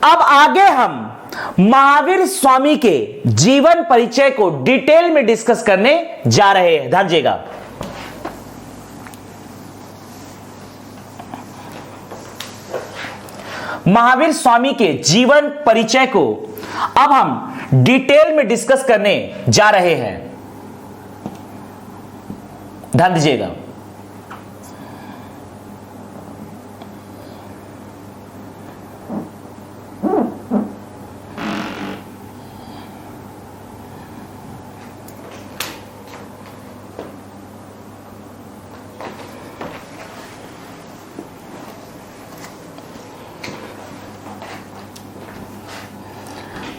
अब आगे हम महावीर स्वामी के जीवन परिचय को डिटेल में डिस्कस करने जा रहे हैं। ध्यान दीजिएगा। महावीर स्वामी के जीवन परिचय को अब हम डिटेल में डिस्कस करने जा रहे हैं। ध्यान दीजिएगा।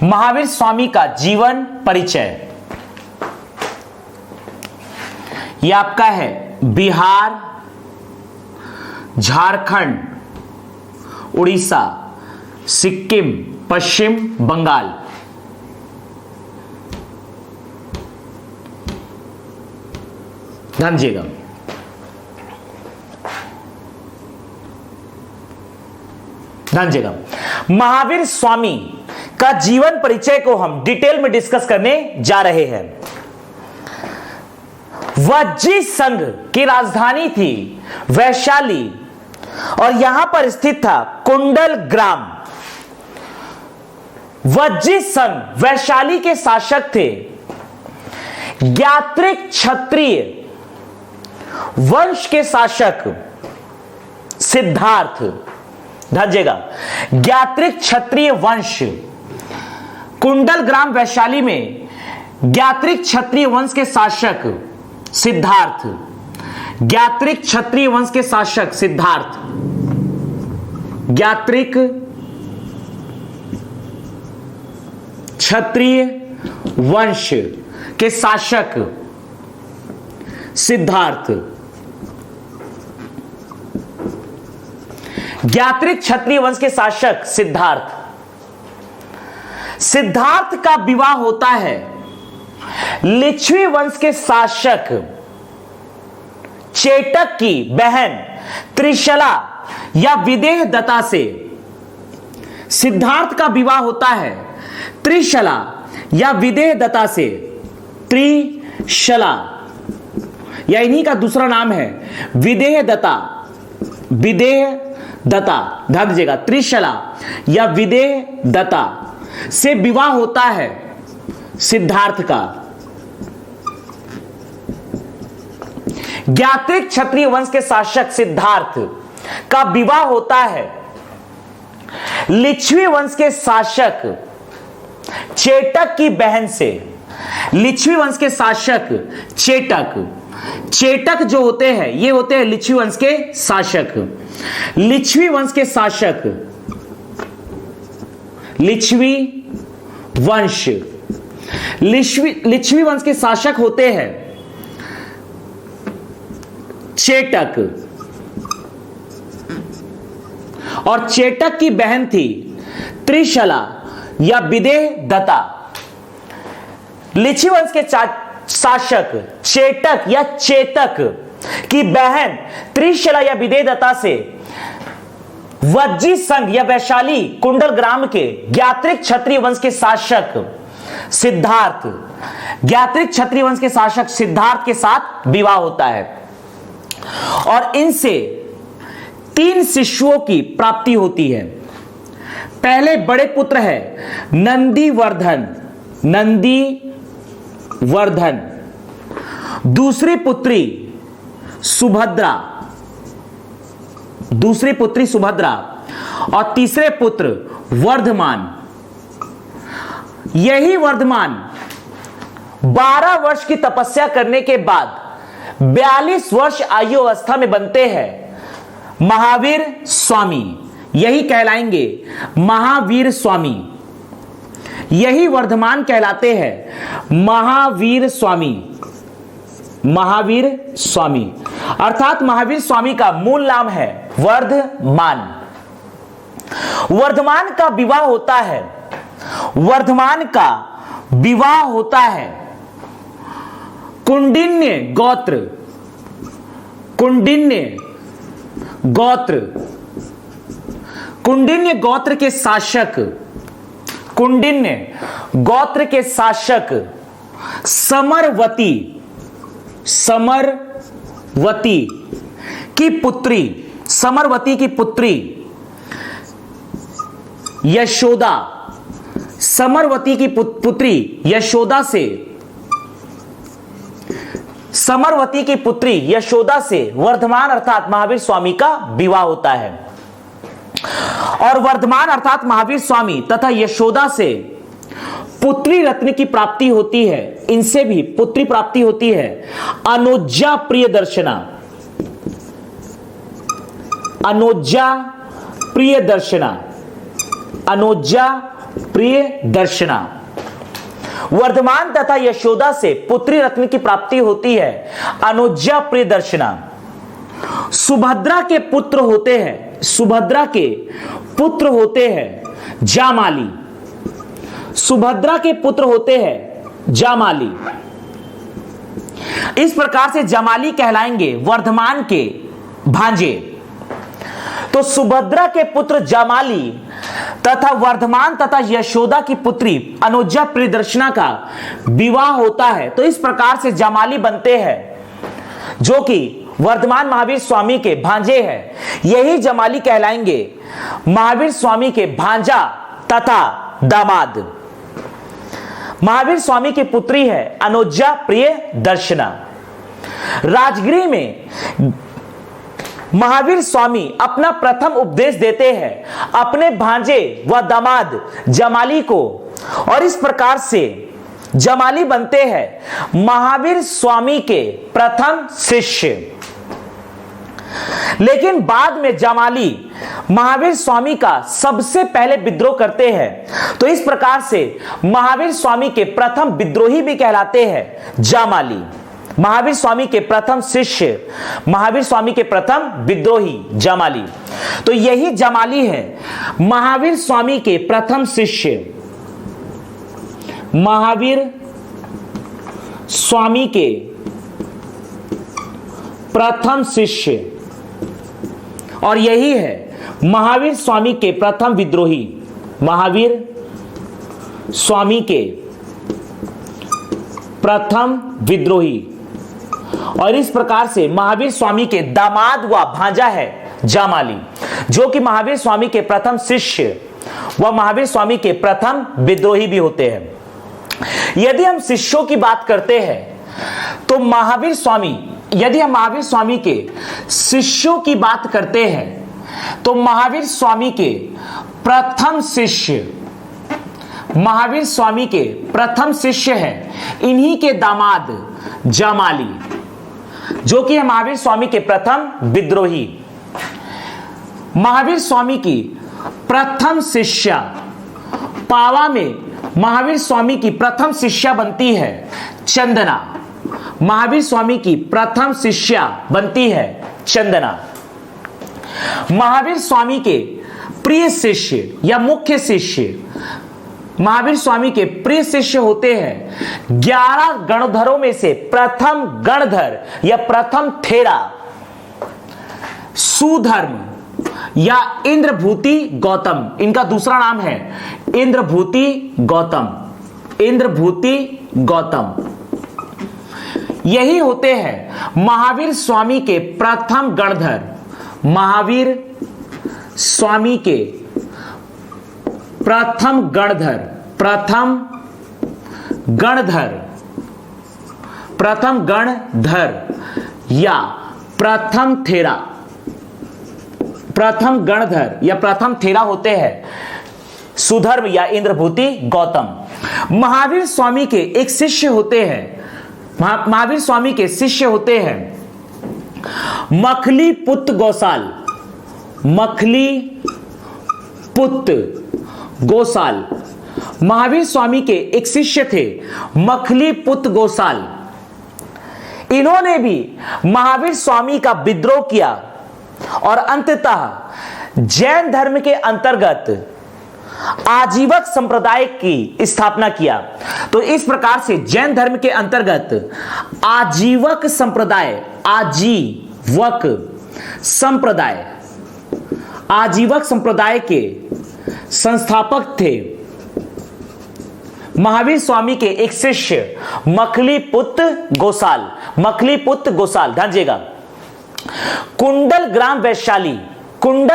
महावीर स्वामी का जीवन परिचय यह आपका है बिहार, झारखंड, उड़ीसा, सिक्किम, पश्चिम बंगाल। ध्यान दीजिएगा। ध्यान दीजिएगा। महावीर स्वामी का जीवन परिचय को हम डिटेल में डिस्कस करने जा रहे हैं। वज्जी संघ की राजधानी थी वैशाली और यहां पर स्थित था कुंडल ग्राम। वज्जी संघ वैशाली के शासक थे ज्ञात्रिक क्षत्रिय वंश के शासक सिद्धार्थ। ध्यान दीजिएगा। ज्ञात्रिक क्षत्रिय वंश, कुंडल ग्राम वैशाली में ज्ञात्रिक क्षत्रिय वंश के शासक सिद्धार्थ। ज्ञात्रिक क्षत्रिय वंश के शासक सिद्धार्थ। ज्ञात्रिक क्षत्रिय वंश के शासक सिद्धार्थ। ज्ञात्रिक क्षत्रिय वंश के शासक सिद्धार्थ। सिद्धार्थ का विवाह होता है लिच्छवी वंश के शासक चेटक की बहन त्रिशला या विदेह दत्ता से। सिद्धार्थ का विवाह होता है त्रिशला या विदेह दत्ता से। त्रिशला या इन्हीं का दूसरा नाम है विदेह दत्ता। विदेह दत्ता। ध्यान दीजिएगा। त्रिशला या विदेह दत्ता से विवाह होता है सिद्धार्थ का। ज्ञात्रिक क्षत्रिय वंश के शासक सिद्धार्थ का विवाह होता है लिच्छवी वंश के शासक चेटक की बहन से। लिच्छवी वंश के शासक चेटक। चेटक जो होते हैं ये होते हैं लिच्छवी वंश के शासक। लिच्छवी वंश के शासक लिच्छवी वंश। लिच्छवी वंश के शासक होते हैं चेटक और चेटक की बहन थी त्रिशला या विदेह दत्ता। लिच्छवी वंश के शासक चेटक या चेतक की बहन त्रिशला या विदेह दत्ता से वज्जी संघ या वैशाली कुंडल ग्राम के ज्ञात्रिक क्षत्रिय वंश के शासक सिद्धार्थ। ज्ञात्रिक क्षत्रिय वंश के शासक सिद्धार्थ के साथ विवाह होता है और इनसे 3 शिशुओं की प्राप्ति होती है। पहले बड़े पुत्र है नंदीवर्धन। नंदीवर्धन। दूसरी पुत्री सुभद्रा। दूसरी पुत्री सुभद्रा और तीसरे पुत्र वर्धमान। यही वर्धमान 12 वर्ष की तपस्या करने के बाद 42 वर्ष आयु अवस्था में बनते हैं महावीर स्वामी। यही कहलाएंगे महावीर स्वामी। यही वर्धमान कहलाते हैं महावीर स्वामी। महावीर स्वामी अर्थात महावीर स्वामी का मूल नाम है वर्धमान। वर्धमान का विवाह होता है। वर्धमान का विवाह होता है कुंडिन्य गोत्र। कुंडिन्य गोत्र। कुंडिन्य गोत्र के शासक, कुंडिन्य गोत्र के शासक समरवती, समरवती की पुत्री, समरवती की पुत्री यशोदा, समरवती की पुत्री यशोदा से, समरवती की पुत्री यशोदा से वर्धमान अर्थात महावीर स्वामी का विवाह होता है। और वर्धमान अर्थात महावीर स्वामी तथा यशोदा से पुत्री रत्न की प्राप्ति होती है, इनसे भी पुत्री प्राप्ति होती है अनुजा प्रियदर्शना, अनुजा प्रियदर्शना, अनुजा प्रियदर्शना। वर्धमान तथा यशोदा से पुत्री रत्न की प्राप्ति होती है अनुजा प्रियदर्शना। सुभद्रा के पुत्र होते हैं, सुभद्रा के पुत्र होते हैं जामाली, सुभद्रा के पुत्र होते हैं जामाली। इस प्रकार से जामाली कहलाएंगे वर्धमान के भांजे। तो सुभद्रा के पुत्र जामाली तथा वर्धमान तथा यशोदा की पुत्री अनुजा प्रियदर्शना का विवाह होता है। तो इस प्रकार से जामाली बनते हैं जो कि वर्धमान महावीर स्वामी के भांजे हैं। यही जामाली कहलाएंगे महावीर स्वामी के भांजा तथा दामाद। महावीर स्वामी की पुत्री है अनुजा प्रियदर्शना। राजगृह में महावीर स्वामी अपना प्रथम उपदेश देते हैं अपने भांजे व दामाद जमाली को, और इस प्रकार से जमाली बनते हैं महावीर स्वामी के प्रथम शिष्य। लेकिन बाद में जमाली महावीर स्वामी का सबसे पहले विद्रोह करते हैं। तो इस प्रकार से महावीर स्वामी के प्रथम विद्रोही भी कहलाते हैं जमाली। महावीर स्वामी के प्रथम शिष्य, महावीर स्वामी के प्रथम विद्रोही जमाली। तो यही जमाली है महावीर स्वामी के प्रथम शिष्य, महावीर स्वामी के प्रथम शिष्य, और यही है महावीर स्वामी के प्रथम विद्रोही, महावीर स्वामी के प्रथम विद्रोही। और इस प्रकार से महावीर स्वामी के दामाद व भांजा है जामाली, जो कि महावीर स्वामी के प्रथम शिष्य व महावीर स्वामी के प्रथम विद्रोही भी होते हैं। यदि हम शिष्यों की बात करते हैं तो महावीर स्वामी, यदि हम महावीर स्वामी के शिष्यों की बात करते हैं तो महावीर स्वामी के प्रथम शिष्य, महावीर स्वामी के प्रथम शिष्य हैं इन्हीं के दामाद जामाली, जो कि है महावीर स्वामी के प्रथम विद्रोही। महावीर स्वामी की प्रथम शिष्या पावा में महावीर स्वामी की प्रथम शिष्या बनती है चंदना, महावीर स्वामी की प्रथम शिष्या बनती है चंदना। महावीर स्वामी के प्रिय शिष्य या मुख्य शिष्य, महावीर स्वामी के प्रिय शिष्य होते हैं 11 गणधरों में से प्रथम गणधर या प्रथम थेरा सुधर्म या इंद्रभूति गौतम। इनका दूसरा नाम है इंद्रभूति गौतम, इंद्रभूति गौतम। यही होते हैं महावीर स्वामी के प्रथम गणधर, महावीर स्वामी के प्रथम गणधर, प्रथम गणधर, प्रथम गणधर या प्रथम थेरा, प्रथम गणधर या प्रथम थेरा होते हैं सुधर्म या इंद्रभूति गौतम। महावीर स्वामी के एक शिष्य होते हैं, महावीर स्वामी के शिष्य होते हैं मखली पुत्र गौसाल, मखली पुत्र गोसाल। महावीर स्वामी के एक शिष्य थे मखली पुत्र गोसाल। इन्होंने भी महावीर स्वामी का विद्रोह किया और अंततः जैन धर्म के अंतर्गत आजीवक संप्रदाय की स्थापना किया। तो इस प्रकार से जैन धर्म के अंतर्गत आजीवक संप्रदाय, आजीवक संप्रदाय, आजीवक संप्रदाय के संस्थापक थे। महावीर स्वामी के एक शिष्य मखलीपुत्र गोसाल, मखलीपुत्र गोसाल, ध्यान दीजिएगा। कुंडल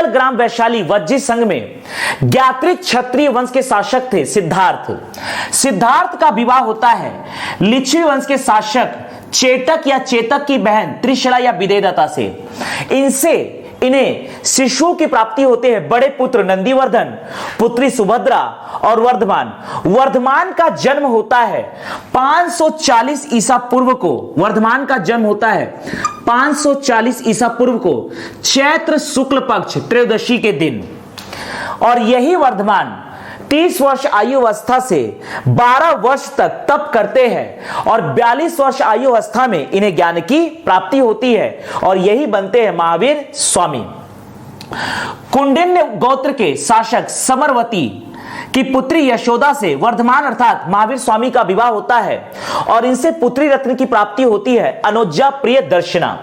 ग्राम वैशाली वज्जी संघ में ज्ञात्रिक क्षत्रिय वंश के शासक थे सिद्धार्थ का विवाह होता है लिच्छवी वंश के शासक चेटक या चेतक की बहन त्रिशला या विदेदता से। इन्हें शिशुओं की प्राप्ति होते हैं बड़े पुत्र नंदीवर्धन, पुत्री सुभद्रा और वर्धमान का जन्म होता है 540 ईसा पूर्व को। वर्धमान का जन्म होता है 540 ईसा पूर्व को चैत्र शुक्ल पक्ष त्रयोदशी के दिन। और यही वर्धमान 30 वर्ष आयु अवस्था से 12 वर्ष तक तप करते हैं और 42 वर्ष आयु अवस्था में इन्हें ज्ञान की प्राप्ति होती है और यही बनते हैं महावीर स्वामी। कुंडिन्य गोत्र के शासक समरवती की पुत्री यशोदा से वर्धमान अर्थात महावीर स्वामी का विवाह होता है और इनसे पुत्री रत्न की प्राप्ति होती है अनुजा प्रिय दर्शना।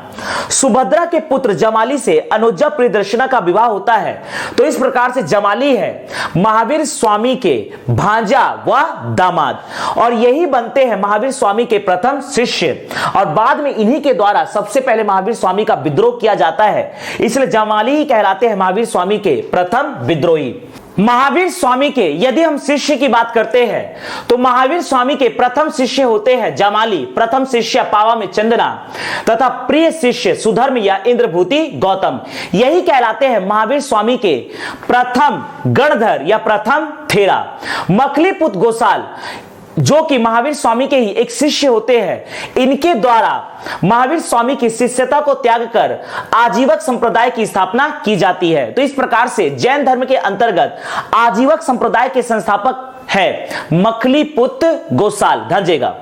सुभद्रा के पुत्र जमाली से अनुजा प्रिय दर्शना का विवाह होता है। तो इस प्रकार से जमाली है महावीर स्वामी के भांजा व दामाद और यही बनते हैं महावीर स्वामी के प्रथम शिष्य। और बाद में इन्हीं के द्वारा सबसे पहले महावीर स्वामी का विद्रोह किया जाता है, इसलिए जमाली ही कहलाते हैं महावीर स्वामी के प्रथम विद्रोही। महावीर स्वामी के यदि हम शिष्य की बात करते हैं तो महावीर स्वामी के प्रथम शिष्य होते हैं जमाली, प्रथम शिष्य पावा में चंदना तथा प्रिय शिष्य सुधर्म या इंद्रभूति गौतम। यही कहलाते हैं महावीर स्वामी के प्रथम गणधर या प्रथम थेरा। मखलीपुत्र गोसाल जो कि महावीर स्वामी के ही एक शिष्य होते हैं, इनके द्वारा महावीर स्वामी की शिष्यता को त्याग कर आजीवक संप्रदाय की स्थापना की जाती है। तो इस प्रकार से जैन धर्म के अंतर्गत आजीवक संप्रदाय के संस्थापक है मखलीपुत्र गोसाल। ध्यान दीजिएगा।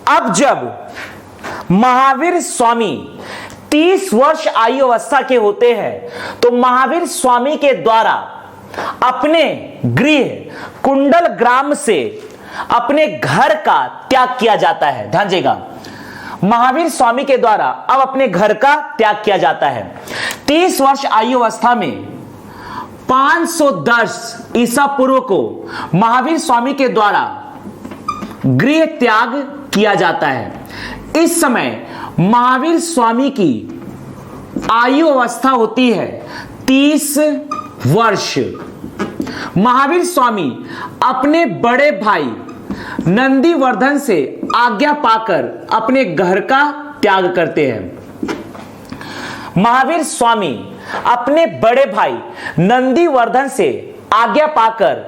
अब जब महावीर स्वामी 30 वर्ष आयु अवस्था के होते हैं तो महावीर स्वामी के द्वारा अपने गृह कुंडल ग्राम से अपने घर का त्याग किया जाता है। ध्यान दीजिएगा, महावीर स्वामी के द्वारा अब अपने घर का त्याग किया जाता है। 30 वर्ष आयु अवस्था में 510 ईसा पूर्व को महावीर स्वामी के द्वारा गृह त्याग किया जाता है। इस समय महावीर स्वामी की आयु अवस्था होती है 30 वर्ष। महावीर स्वामी अपने बड़े भाई नंदीवर्धन से आज्ञा पाकर अपने घर का त्याग करते हैं। महावीर स्वामी अपने बड़े भाई नंदीवर्धन से आज्ञा पाकर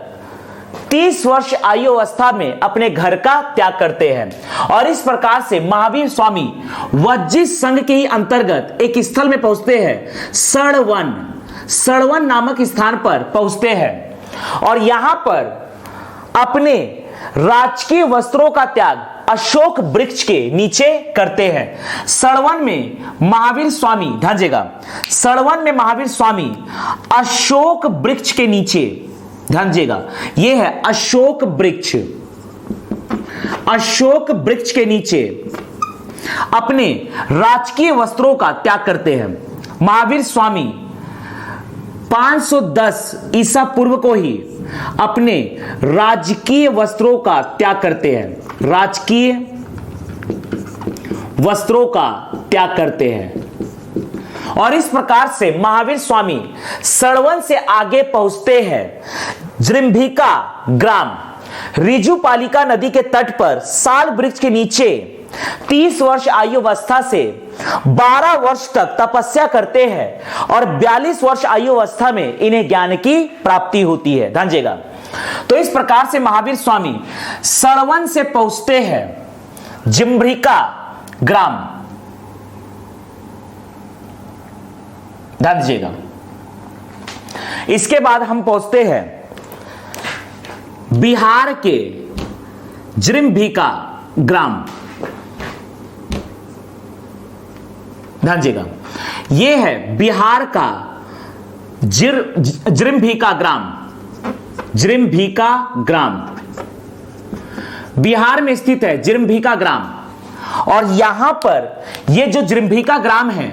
30 वर्ष आयु अवस्था में अपने घर का त्याग करते हैं और इस प्रकार से महावीर स्वामी वज्जी संघ के ही अंतर्गत एक स्थल में पहुंचते हैं, सड़वन नामक स्थान पर पहुंचते हैं और यहां पर अपने राजकीय वस्त्रों का त्याग अशोक वृक्ष के नीचे करते हैं। सड़वन में महावीर स्वामी, ध्यान दीजिएगा, सड़वन में महावीर स्वामी अशोक वृक्ष के नीचे, ध्यान दीजिएगा, यह है अशोक वृक्ष, अशोक वृक्ष के नीचे अपने राजकीय वस्त्रों का त्याग करते हैं। महावीर स्वामी 510 ईसा पूर्व को ही अपने राजकीय वस्त्रों का त्याग करते हैं, राजकीय वस्त्रों का त्याग करते हैं और इस प्रकार से महावीर स्वामी सड़वन से आगे पहुंचते हैं जृंभिका ग्राम, रिजुपालिका नदी के तट पर साल वृक्ष के नीचे 30 वर्ष आयु अवस्था से 12 वर्ष तक तपस्या करते हैं और 42 वर्ष आयु अवस्था में इन्हें ज्ञान की प्राप्ति होती है। ध्यान दीजिएगा। तो इस प्रकार से महावीर स्वामी सड़वन से पहुंचते हैं जृंभिका ग्राम। ध्यान दीजिएगा। इसके बाद हम पहुंचते हैं बिहार के जृंभिका ग्राम। ध्यान दीजिएगा, ये है बिहार का जिरंभिका ग्राम। जिरंभिका ग्राम बिहार में स्थित है, जिरंभिका ग्राम। और यहां पर ये जो जिरंभिका ग्राम है,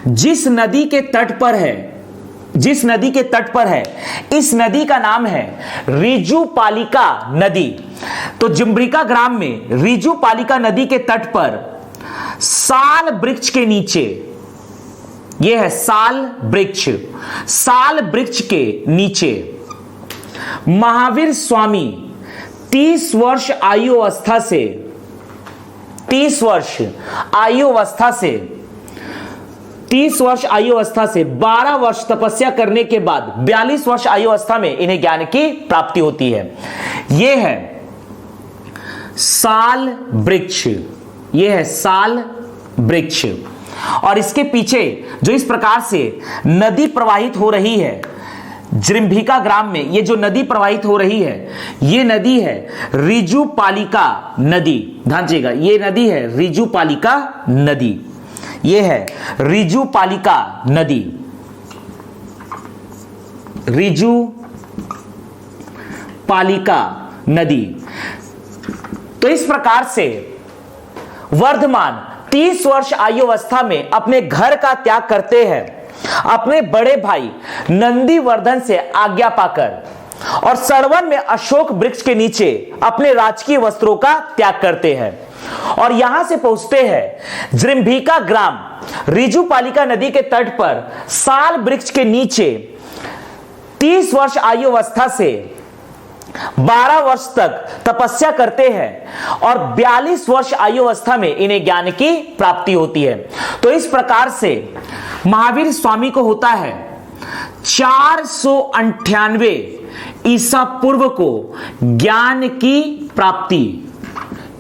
जिस नदी के तट पर है, जिस नदी के तट पर है, इस नदी का नाम है रिजुपालिका नदी। तो जिरंभिका ग्राम में रिजुपालिका नदी के तट पर साल वृक्ष के नीचे, यह है साल वृक्ष, साल वृक्ष के नीचे महावीर स्वामी 30 वर्ष आयु अवस्था से 30 वर्ष आयु अवस्था से 30 वर्ष आयु अवस्था से 12 वर्ष तपस्या करने के बाद 42 वर्ष आयु अवस्था में इन्हें ज्ञान की प्राप्ति होती है। यह है साल वृक्ष, यह है साल वृक्ष। और इसके पीछे जो इस प्रकार से नदी प्रवाहित हो रही है जिरंभिका ग्राम में, ये जो नदी प्रवाहित हो रही है, ये नदी है रिजुपालिका नदी। ध्यान दीजिएगा, ये नदी है रिजुपालिका नदी, ये है रिजुपालिका नदी, रिजुपालिका नदी। तो इस प्रकार से वर्धमान 30 वर्ष आयु अवस्था में अपने घर का त्याग करते हैं, अपने बड़े भाई नंदीवर्धन से आज्ञा पाकर, और सरवन में अशोक वृक्ष के नीचे अपने राजकीय वस्त्रों का त्याग करते हैं और यहां से पहुंचते हैं जिरंभिका ग्राम रिजुपालिका नदी के तट पर साल वृक्ष के नीचे 30 वर्ष आयु अवस्था से 12 वर्ष तक तपस्या करते हैं और 42 वर्ष आयु अवस्था में इन्हें ज्ञान की प्राप्ति होती है। तो इस प्रकार से महावीर स्वामी को होता है 498 ईसा पूर्व को ज्ञान की प्राप्ति,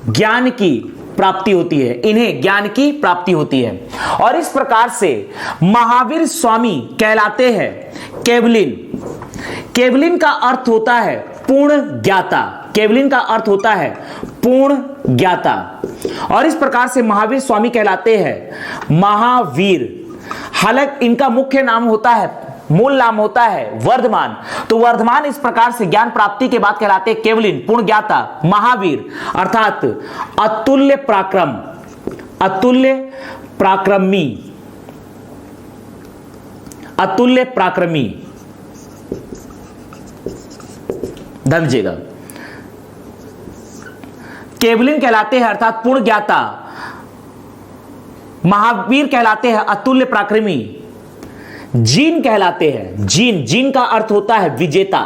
ज्ञान की प्राप्ति होती है, इन्हें ज्ञान की प्राप्ति होती है। और इस प्रकार से महावीर स्वामी कहलाते हैं केवलिन। केवलिन का अर्थ होता है पूर्ण ज्ञाता, केवलिन का अर्थ होता है पूर्ण ज्ञाता। और इस प्रकार से महावीर स्वामी कहलाते हैं महावीर। हालांकि इनका मुख्य नाम होता है, मूल नाम होता है वर्धमान। तो वर्धमान इस प्रकार से ज्ञान प्राप्ति के बाद कहलाते हैं केवलिन, पूर्ण ज्ञाता, महावीर अर्थात अतुल्य पराक्रम, अतुल्य पराक्रमी, अतुल्य पराक्रमी। ध्यान दीजिएगा, केवलिन कहलाते हैं अर्थात पूर्ण ज्ञाता, महावीर कहलाते हैं अतुल्य पराक्रमी, जीन कहलाते हैं, जीन, जीन का अर्थ होता है विजेता।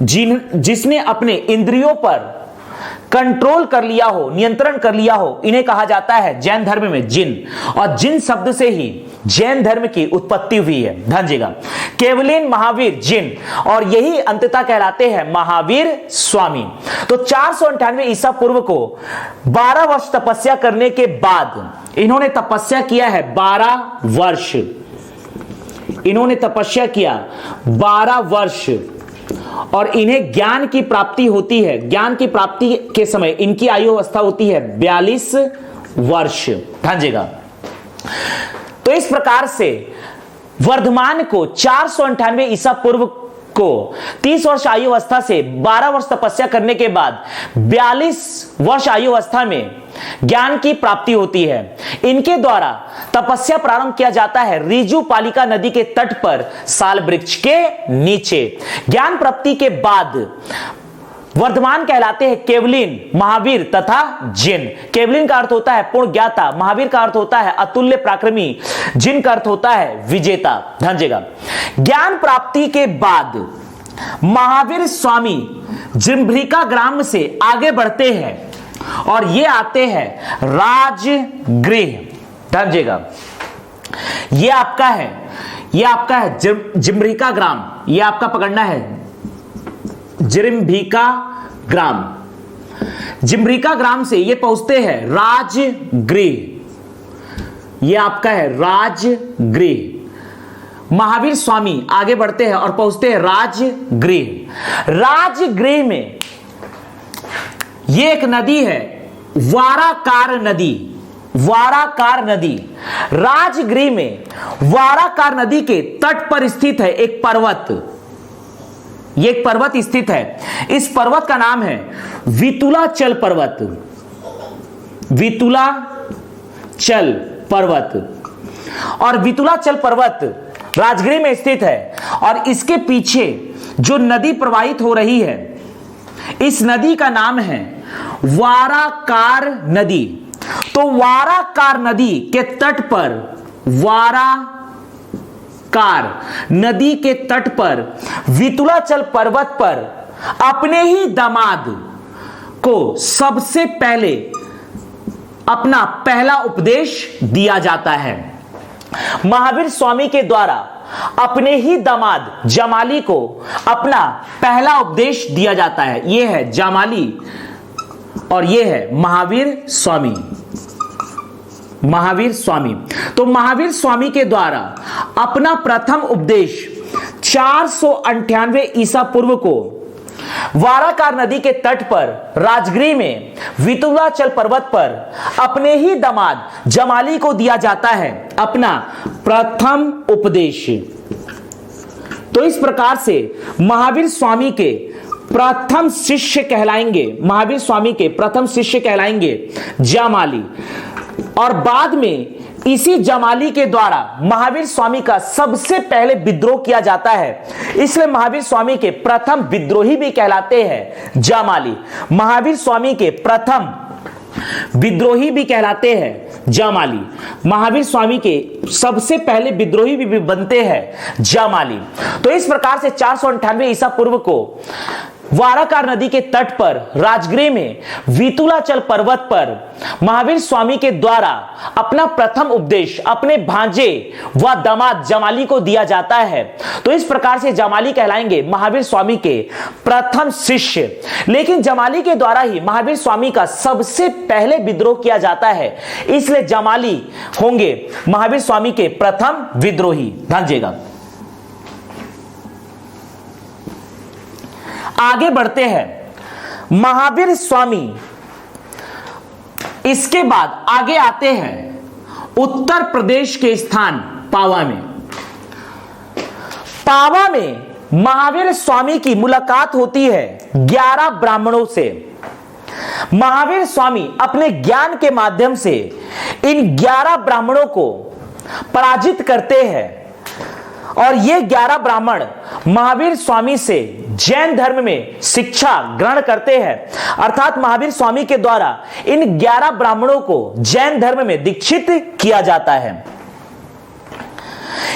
जीन जिसने अपने इंद्रियों पर कंट्रोल कर लिया हो, नियंत्रण कर लिया हो, इन्हें कहा जाता है जैन धर्म में जिन। और जिन शब्द से ही जैन धर्म की उत्पत्ति हुई है। ध्यान दीजिएगा, केवलिन, महावीर, जिन, और यही अंततः कहलाते हैं महावीर स्वामी। तो 498 ईसा पूर्व को 12 वर्ष तपस्या करने के बाद इन्होंने तपस्या किया है 12 वर्ष, इन्होंने तपस्या किया 12 वर्ष और इन्हें ज्ञान की प्राप्ति होती है। ज्ञान की प्राप्ति के समय इनकी आयु अवस्था होती है 42 वर्ष। ध्यान दीजिएगा, तो इस प्रकार से वर्धमान को 498 ईसा पूर्व को 30 वर्ष आयु अवस्था से 12 वर्ष तपस्या करने के बाद 42 वर्ष आयु अवस्था में ज्ञान की प्राप्ति होती है। इनके द्वारा तपस्या प्रारंभ किया जाता है रिजुपालिका नदी के तट पर साल वृक्ष के नीचे। ज्ञान प्राप्ति के बाद वर्धमान कहलाते हैं केवलिन, महावीर तथा जिन। केवलिन का अर्थ होता है पूर्ण ज्ञाता, महावीर का अर्थ होता है अतुल्य पराक्रमी, जिन का अर्थ होता है विजेता। ध्यान दीजिएगा, ज्ञान प्राप्ति के बाद महावीर स्वामी जिरंभिका ग्राम से आगे बढ़ते हैं और ये आते हैं राजगृह। ध्यान दीजिएगा, ये आपका है, ये आपका है जिरंभिका ग्राम, ये आपका पकड़ना है जिरंभिका ग्राम। जिरंभिका ग्राम से ये पहुंचते हैं राजगृह, ये आपका है राजगृह। महावीर स्वामी आगे बढ़ते हैं और पहुंचते हैं राजगृह। राजगृह में ये एक नदी है वाराकार नदी, वाराकार नदी। राजगृह में वाराकार नदी के तट पर स्थित है एक पर्वत। ये एक पर्वत स्थित है। इस पर्वत का नाम है वितुलाचल पर्वत। वितुलाचल पर्वत। और वितुलाचल पर्वत राजगृह में स्थित है और इसके पीछे जो नदी प्रवाहित हो रही है, इस नदी का नाम है वाराकार नदी। तो वाराकार नदी के तट पर, वाराकार नदी के तट पर वितुलाचल पर्वत पर अपने ही दामाद को सबसे पहले अपना पहला उपदेश दिया जाता है। महावीर स्वामी के द्वारा अपने ही दामाद जमाली को अपना पहला उपदेश दिया जाता है। यह है जमाली और यह है महावीर स्वामी। महावीर स्वामी। तो महावीर स्वामी के द्वारा अपना प्रथम उपदेश 498 ईसा पूर्व को वाराकार नदी के तट पर राजगृह में वितुलाचल पर्वत पर अपने ही दामाद जमाली को दिया जाता है अपना प्रथम उपदेश। तो इस प्रकार से महावीर स्वामी के प्रथम शिष्य कहलाएंगे, महावीर स्वामी के प्रथम शिष्य कहलाएंगे जमाली। और बाद में इसी जमाली के द्वारा महावीर स्वामी का सबसे पहले विद्रोह किया जाता है, इसलिए महावीर स्वामी के प्रथम विद्रोही भी कहलाते हैं जमाली। महावीर स्वामी के प्रथम विद्रोही भी कहलाते हैं जमाली। महावीर स्वामी के सबसे पहले विद्रोही भी बनते हैं जमाली। तो इस प्रकार से 498 ईसा पूर्व को वाराकार नदी के तट पर राजगृह में वितुलाचल पर्वत पर महावीर स्वामी के द्वारा अपना प्रथम उपदेश अपने भांजे व दामाद जमाली को दिया जाता है। तो इस प्रकार से जमाली कहलाएंगे महावीर स्वामी के प्रथम शिष्य। लेकिन जमाली के द्वारा ही महावीर स्वामी का सबसे पहले विद्रोह किया जाता है, इसलिए जमाली होंगे महावीर स्वामी के प्रथम विद्रोही। ध्यान। आगे बढ़ते हैं। महावीर स्वामी इसके बाद आगे आते हैं उत्तर प्रदेश के स्थान पावा में। पावा में महावीर स्वामी की मुलाकात होती है 11 ब्राह्मणों से। महावीर स्वामी अपने ज्ञान के माध्यम से इन 11 ब्राह्मणों को पराजित करते हैं और ये 11 ब्राह्मण महावीर स्वामी से जैन धर्म में शिक्षा ग्रहण करते हैं। अर्थात महावीर स्वामी के द्वारा इन 11 ब्राह्मणों को जैन धर्म में दीक्षित किया जाता है।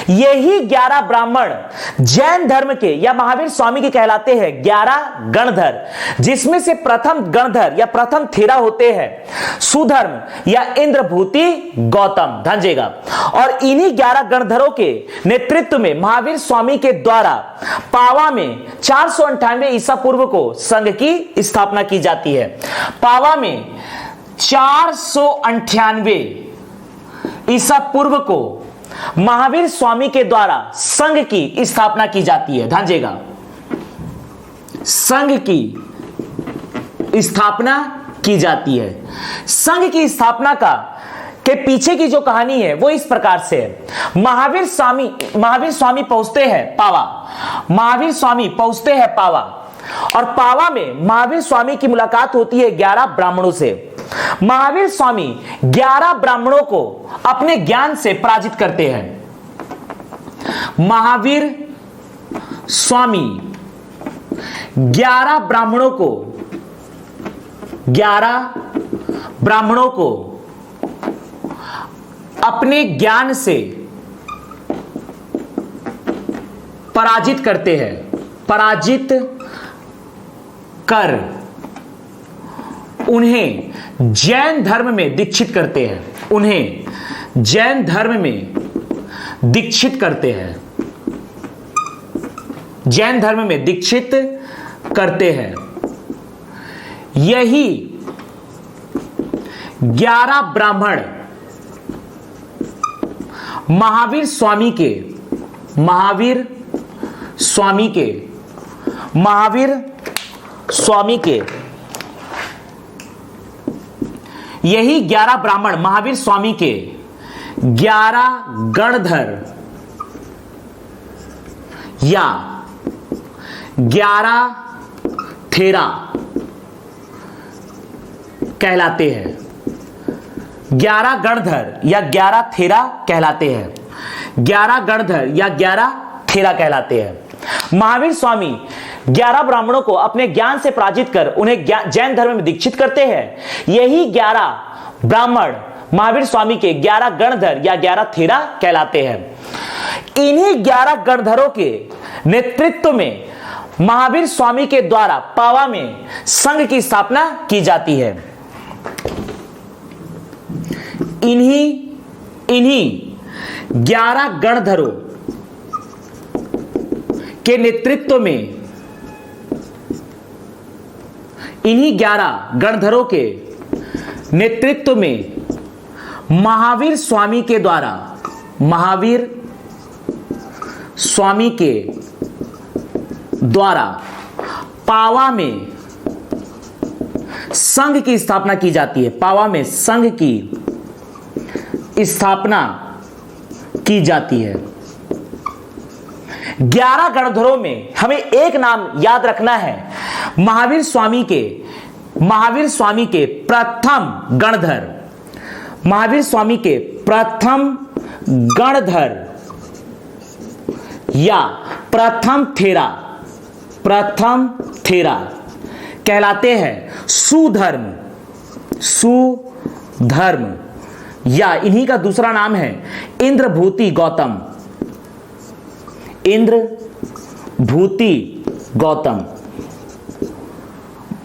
यही 11 ब्राह्मण जैन धर्म के या महावीर स्वामी के कहलाते हैं 11 गणधर, जिसमें से प्रथम गणधर या प्रथम थेरा होते हैं सुधर्म या इंद्रभूति गौतम। ध्यान। और इन्हीं 11 गणधरों के नेतृत्व में महावीर स्वामी के द्वारा पावा में 498 ईसा पूर्व को संघ की स्थापना की जाती है। पावा में 498 ईसा पूर्व को महावीर स्वामी के द्वारा संघ की स्थापना की जाती है। ध्यान। संघ की स्थापना की जाती है। संघ की स्थापना के पीछे की जो कहानी है वो इस प्रकार से है। महावीर स्वामी पहुंचते हैं पावा। महावीर स्वामी पहुंचते हैं पावा और पावा में महावीर स्वामी की मुलाकात होती है 11 ब्राह्मणों से। महावीर स्वामी 11 ब्राह्मणों को अपने ज्ञान से पराजित करते हैं। महावीर स्वामी 11 ब्राह्मणों को अपने ज्ञान से पराजित करते हैं। पराजित कर उन्हें जैन धर्म में दीक्षित करते हैं। उन्हें जैन धर्म में दीक्षित करते हैं। जैन धर्म में दीक्षित करते हैं। यही 11 ब्राह्मण महावीर स्वामी के यही 11 ब्राह्मण महावीर स्वामी के 11 गणधर या 11 थेरा कहलाते हैं। 11 गणधर या 11 थेरा कहलाते हैं। 11 गणधर या 11 थेरा कहलाते हैं। महावीर स्वामी 11 ब्राह्मणों को अपने ज्ञान से पराजित कर उन्हें जैन धर्म में दीक्षित करते हैं। यही 11 ब्राह्मण महावीर स्वामी के 11 गणधर या 11 थेरा कहलाते हैं। इन्हीं 11 गणधरों के नेतृत्व में महावीर स्वामी के द्वारा पावा में संघ की स्थापना की जाती है। इन्हीं 11 गणधरों के नेतृत्व में इन्हीं 11 गणधरों के नेतृत्व में महावीर स्वामी के द्वारा पावा में संघ की स्थापना की जाती है। पावा में संघ की स्थापना की जाती है। 11 गणधरों में हमें एक नाम याद रखना है, महावीर स्वामी के प्रथम गणधर, महावीर स्वामी के प्रथम गणधर या प्रथम थेरा कहलाते हैं सुधर्म या इन्हीं का दूसरा नाम है इंद्रभूति गौतम।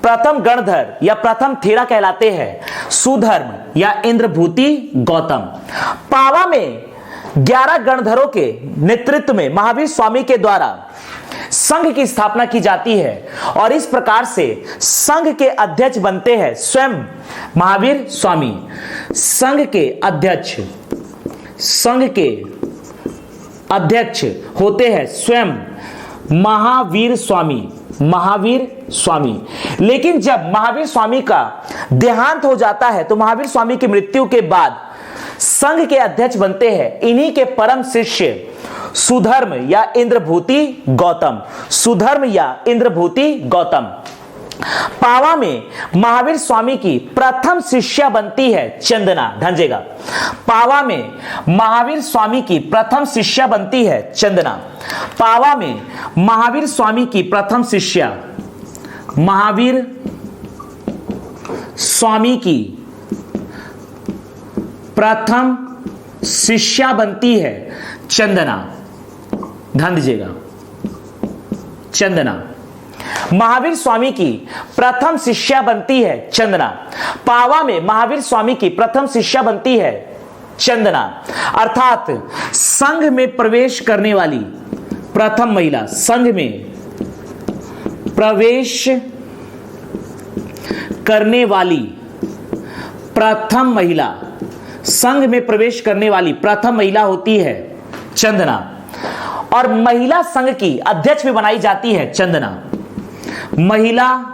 प्रथम गणधर या प्रथम थेरा कहलाते हैं सुधर्म या इंद्रभूति गौतम। पावा में 11 गणधरों के नेतृत्व में महावीर स्वामी के द्वारा संघ की स्थापना की जाती है और इस प्रकार से संघ के अध्यक्ष बनते हैं स्वयं महावीर स्वामी। संघ के अध्यक्ष होते हैं स्वयं महावीर स्वामी। लेकिन जब महावीर स्वामी का देहांत हो जाता है तो महावीर स्वामी की मृत्यु के बाद संघ के अध्यक्ष बनते हैं इन्हीं के परम शिष्य सुधर्म या इंद्रभूति गौतम। पावा में महावीर स्वामी की प्रथम शिष्या बनती है चंदना। ध्यान। पावा में महावीर स्वामी की प्रथम शिष्या बनती है चंदना। पावा में महावीर स्वामी की प्रथम शिष्या महावीर स्वामी की प्रथम शिष्या बनती है चंदना। ध्यान दीजिएगा, चंदना। महावीर स्वामी की प्रथम शिष्या बनती है चंदना। पावा में महावीर स्वामी की प्रथम शिष्या बनती है चंदना, अर्थात संघ में प्रवेश करने वाली प्रथम महिला, संघ में प्रवेश करने वाली प्रथम महिला, संघ में प्रवेश करने वाली प्रथम महिला होती है चंदना और महिला संघ की अध्यक्ष भी बनाई जाती है चंदना। महिला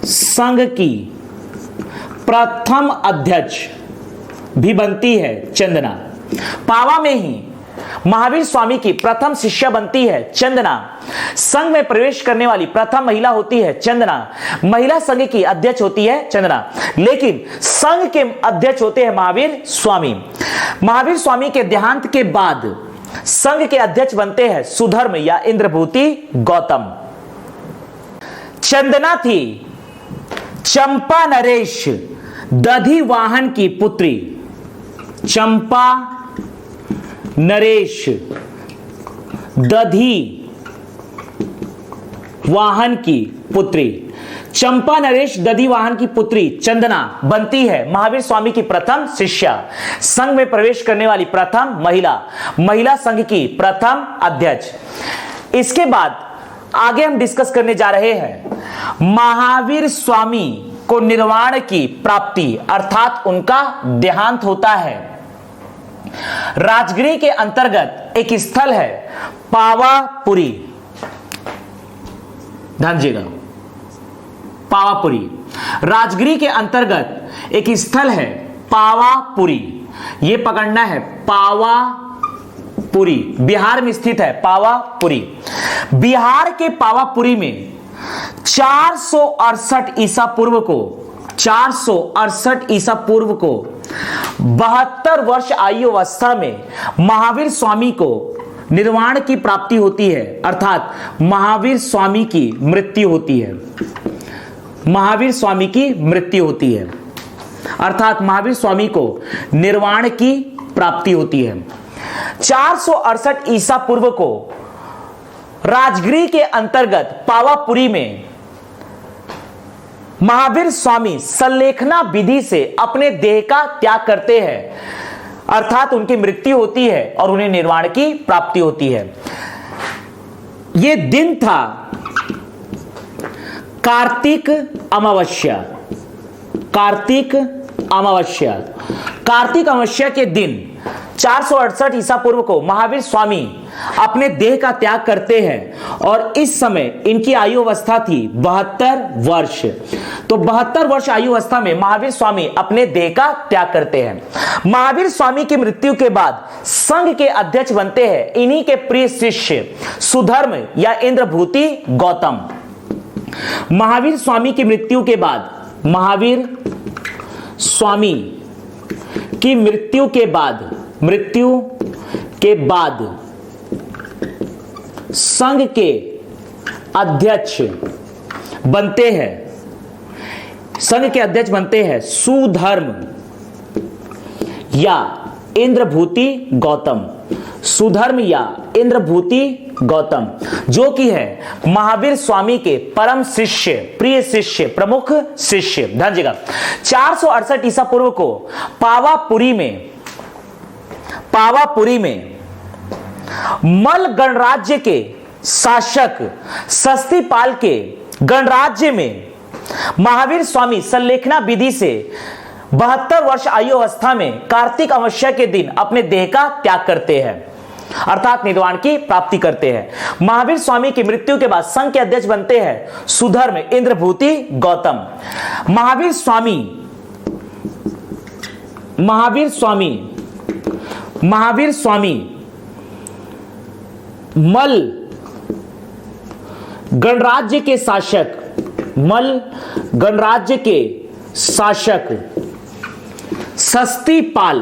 संघ की प्रथम अध्यक्ष भी बनती है चंदना। पावा में ही महावीर स्वामी की प्रथम शिष्या बनती है चंदना। संघ में प्रवेश करने वाली प्रथम महिला होती है चंदना। महिला संघ की अध्यक्ष होती है चंदना, लेकिन संघ के अध्यक्ष होते हैं महावीर स्वामी। महावीर स्वामी के देहांत के बाद संघ के अध्यक्ष बनते हैं सुधर्म या इंद्रभूति गौतम। चंदना थी चंपा नरेश दधिवाहन की पुत्री। चंपा नरेश दधिवाहन की पुत्री। चंपा नरेश दधिवाहन की पुत्री चंदना बनती है महावीर स्वामी की प्रथम शिष्या, संघ में प्रवेश करने वाली प्रथम महिला, महिला संघ की प्रथम अध्यक्ष। इसके बाद आगे हम डिस्कस करने जा रहे हैं महावीर स्वामी को निर्वाण की प्राप्ति, अर्थात उनका देहांत होता है। राजगिरी के अंतर्गत एक स्थल है पावापुरी। ध्यान दीजिएगा, पावापुरी। राजगिरी के अंतर्गत एक स्थल है पावापुरी, ये पकड़ना है, पावापुरी बिहार में स्थित है पावापुरी। बिहार के पावापुरी में 468 ईसा पूर्व को 72 वर्ष आयु अवस्था में महावीर स्वामी को निर्वाण की प्राप्ति होती है, अर्थात महावीर स्वामी की मृत्यु होती है। महावीर स्वामी की मृत्यु होती है, अर्थात महावीर स्वामी को निर्वाण की प्राप्ति होती है। 468 ईसा पूर्व को राजगिरी के अंतर्गत पावापुरी में महावीर स्वामी संलेखना विधि से अपने देह का त्याग करते हैं, अर्थात उनकी मृत्यु होती है और उन्हें निर्वाण की प्राप्ति होती है। यह दिन था कार्तिक अमावस्या। कार्तिक अमावस्या, कार्तिक अमावस्या के दिन 468 ईसा पूर्व को महावीर स्वामी अपने देह का त्याग करते हैं और इस समय इनकी आयु अवस्था थी 72 वर्ष। तो 72 वर्ष आयु अवस्था में महावीर स्वामी अपने देह का त्याग करते हैं। महावीर स्वामी की मृत्यु के बाद संघ के अध्यक्ष बनते हैं इन्हीं के प्रिय शिष्य सुधर्म या इंद्रभूति गौतम। महावीर स्वामी की मृत्यु के बाद, महावीर स्वामी की मृत्यु के बाद संघ के अध्यक्ष बनते हैं सुधर्म या इंद्रभूति गौतम। सुधर्म या इंद्रभूति गौतम जो कि है महावीर स्वामी के परम शिष्य, प्रिय शिष्य, प्रमुख शिष्य। ध्यान दीजिएगा, 468 ईसा पूर्व को पावापुरी में मल गणराज्य के शासक सस्तीपाल के गणराज्य में महावीर स्वामी संलेखना विधि से 72 वर्ष आयु अवस्था में कार्तिक अमावस्या के दिन अपने देह का त्याग करते हैं, अर्थात निर्वाण की प्राप्ति करते हैं। महावीर स्वामी की मृत्यु के बाद संघ के अध्यक्ष बनते हैं सुधर्म इंद्रभूति गौतम। महावीर स्वामी मल गणराज्य के शासक सस्तीपाल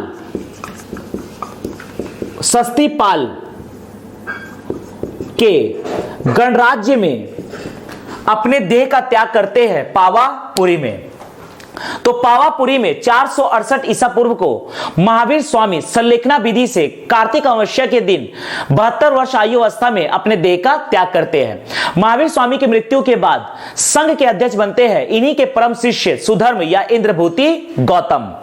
के गणराज्य में अपने देह का त्याग करते हैं पावापुरी में। तो पावापुरी में 468 ईसा पूर्व को महावीर स्वामी संलेखना विधि से कार्तिक अमावस्या के दिन 72 वर्ष आयु अवस्था में अपने देह का त्याग करते हैं। महावीर स्वामी की मृत्यु के बाद संघ के अध्यक्ष बनते हैं इन्हीं के परम शिष्य सुधर्म या इंद्रभूति गौतम।